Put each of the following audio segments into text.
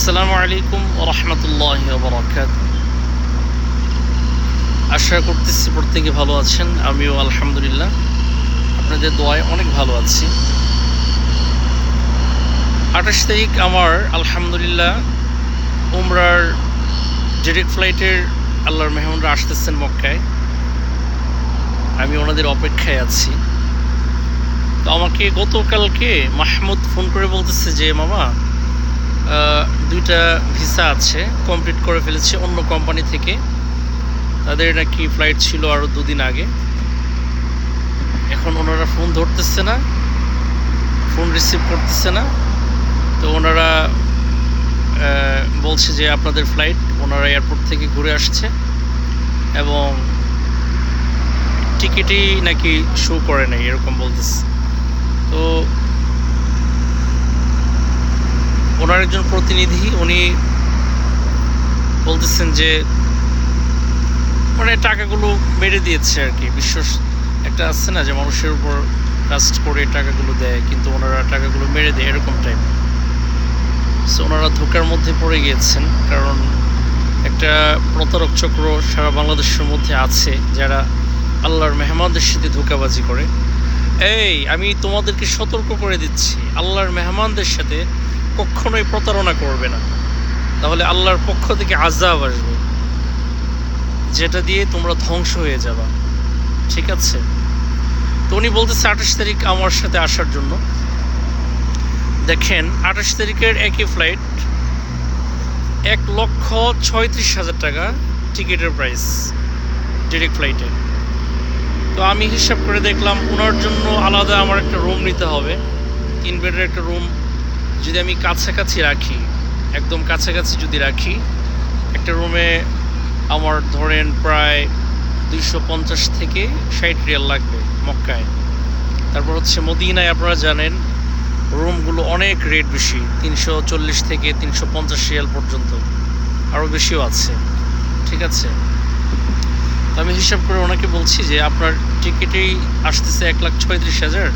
আসসালামু আলাইকুম ওয়া রাহমাতুল্লাহি ওয়া বারাকাতুহু। আশা করতেছি প্রত্যেকে ভালো আছেন, আমিও আলহামদুলিল্লাহ আপনাদের দোয়ায় অনেক ভালো আছি। 28 তারিখ আমার আলহামদুলিল্লাহ উমরার ডিরেক্ট ফ্লাইটের আল্লাহর মেহমানরা আসতেছেন মক্কায়। আমি ওনাদের অপেক্ষায় আছি। তো আমাকে গতকালকে মাহমুদ ফোন করে বলতেছে যে মামা দুইটা ভিসা আছে, কমপ্লিট করে ফেলেছে অন্য কোম্পানি থেকে। তাদের নাকি ফ্লাইট ছিল আরও 2 দিন আগে। এখন ওনারা ফোন ধরতেছে না, ফোন রিসিভ করতেছে না। তো ওনারা বলছে যে আপনাদের ফ্লাইট, ওনারা এয়ারপোর্ট থেকে ঘুরে আসছে এবং টিকিটই নাকি শো করে নাই, এরকম বলতেছে। তো ওনার একজন প্রতিনিধি, উনি বলতেছেন যে মানে টাকাগুলো মেরে দিয়েছে আর কি। বিশ্বাস একটা আছে না যে মানুষের উপর ট্রাস্ট করে টাকাগুলো দেয়, কিন্তু ওনারা টাকাগুলো মেরে দেয়, এরকম টাইপ। সো ওনারা ধোকার মধ্যে পড়ে গিয়েছেন, কারণ একটা প্রতারক চক্র সারা বাংলাদেশের মধ্যে আছে যারা আল্লাহর মেহমানদের সাথে ধোকাবাজি করে। আমি তোমাদেরকে সতর্ক করে দিচ্ছি, আল্লাহর মেহমানদের সাথে কখনোই প্রতারণা করবে না, তাহলে আল্লাহর পক্ষ থেকে আযাব আসবে, যেটা দিয়ে তোমরা ধ্বংস হয়ে যাবা। ঠিক আছে? তো উনি বলতেছে 28 তারিখ আমার সাথে আসার জন্য। দেখেন 28 তারিখের একই ফ্লাইট, 1,36,000 টাকা টিকিটের প্রাইস ডিরেক্ট ফ্লাইটে। তো আমি হিসাব করে দেখলাম ওনার জন্য আলাদা আমার একটা রুম নিতে হবে, 3 বেডের একটা রুম। যদি আমি কাছাকাছি রাখি, একদম কাছাকাছি যদি রাখি, একটা রুমে আমার ধরেন প্রায় 250 থেকে 60 রিয়াল লাগবে মক্কায়। তারপর হচ্ছে মদিনায় আপনারা জানেন রুমগুলো অনেক রেট বেশি, 340 থেকে 350 রিয়াল পর্যন্ত, আরও বেশিও আছে। ঠিক আছে? তো আমি হিসাব করে ওনাকে বলছি যে আপনার টিকিটেই আসতেছে 1,36,000।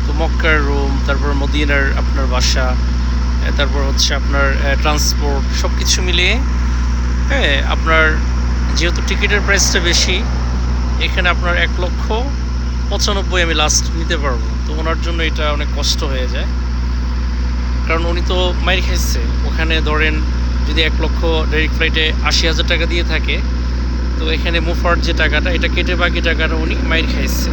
তো মক্কার রুম, তারপর মদিনার আপনার বাসা, তারপর হচ্ছে আপনার ট্রান্সপোর্ট, সব কিছু মিলিয়ে আপনার যেহেতু টিকিটের প্রাইসটা বেশি, এখানে আপনার 1,95,000 আমি লাস্ট নিতে পারবো। তো ওনার জন্য এটা অনেক কষ্ট হয়ে যায়, কারণ উনি তো মাইর খাইছে ওখানে। ধরেন যদি 1 লক্ষ ডাইরেক্ট ফ্লাইটে 80,000 টাকা দিয়ে থাকে, তো এখানে মুফার যে টাকাটা, এটা কেটে বাকি টাকাটা উনি মাইর খাইছে।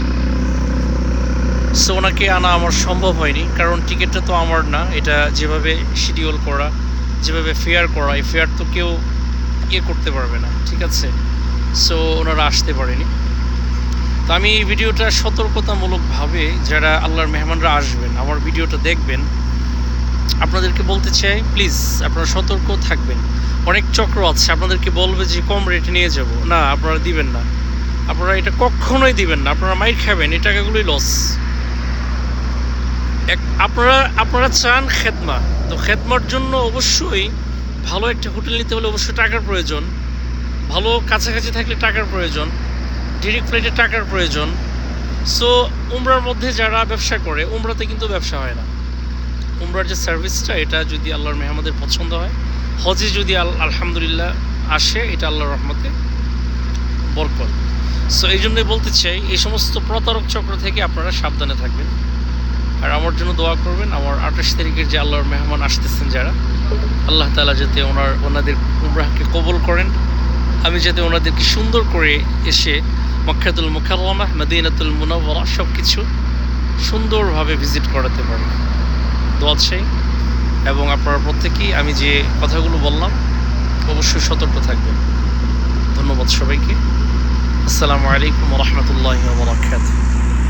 সো ওনাকে আনা আমার সম্ভব হয়নি, কারণ টিকিটটা তো আমার না। এটা যেভাবে শিডিউল করা, যেভাবে ফেয়ার করা, এই ফেয়ার তো কেউ করতে পারবে না। ঠিক আছে? সো ওনারা আসতে পারেনি। তো আমি এই ভিডিওটা সতর্কতামূলকভাবে, যারা আল্লাহর মেহমানরা আসবেন, আমার ভিডিওটা দেখবেন, আপনাদেরকে বলতে চাই প্লিজ আপনারা সতর্ক থাকবেন। অনেক চক্র আছে আপনাদেরকে বলবে যে কম রেটে নিয়ে যাব, না আপনারা দিবেন না, আপনারা এটা কখনোই দিবেন না, আপনারা মাইর খাবেন, এই টাকাগুলোই লস। আপনারা চান খেদমা, তো খেদমার জন্য অবশ্যই ভালো একটা হোটেল নিতে হলে অবশ্যই টাকার প্রয়োজন, ভালো কাছাকাছি থাকলে টাকার প্রয়োজন, ডিরেক্ট ফ্লাইটে টাকার প্রয়োজন। সো উমরার মধ্যে যারা ব্যবসা করে, উমরাতে কিন্তু ব্যবসা হয় না। উমরার যে সার্ভিসটা, এটা যদি আল্লাহর মেহমানদের পছন্দ হয়, হজে যদি আলহামদুলিল্লাহ আসে, এটা আল্লাহর রহমতে বরকত। সো এই জন্যই বলতে চাই, এই সমস্ত প্রতারক চক্র থেকে আপনারা সাবধানে থাকবেন, আর আমার জন্য দোয়া করবেন। আমার 28 তারিখের যে আল্লাহর মেহমান আসতেছেন যারা, আল্লাহ তাআলা যাতে ওনাদের উমরাহকে কবুল করেন, আমি যাতে ওনাদেরকে সুন্দর করে এসে মক্কাতুল মুকাররমা, মদিনাতুল মুনাওয়ারা সব কিছু সুন্দরভাবে ভিজিট করাতে পারি, দোয়া চাই। এবং আপনারা প্রত্যেকেই আমি যে কথাগুলো বললাম অবশ্যই সতর্ক থাকবেন। ধন্যবাদ সবাইকে। আসসালামু আলাইকুম ওয়া রাহমাতুল্লাহি ওয়া বারাকাতুহু।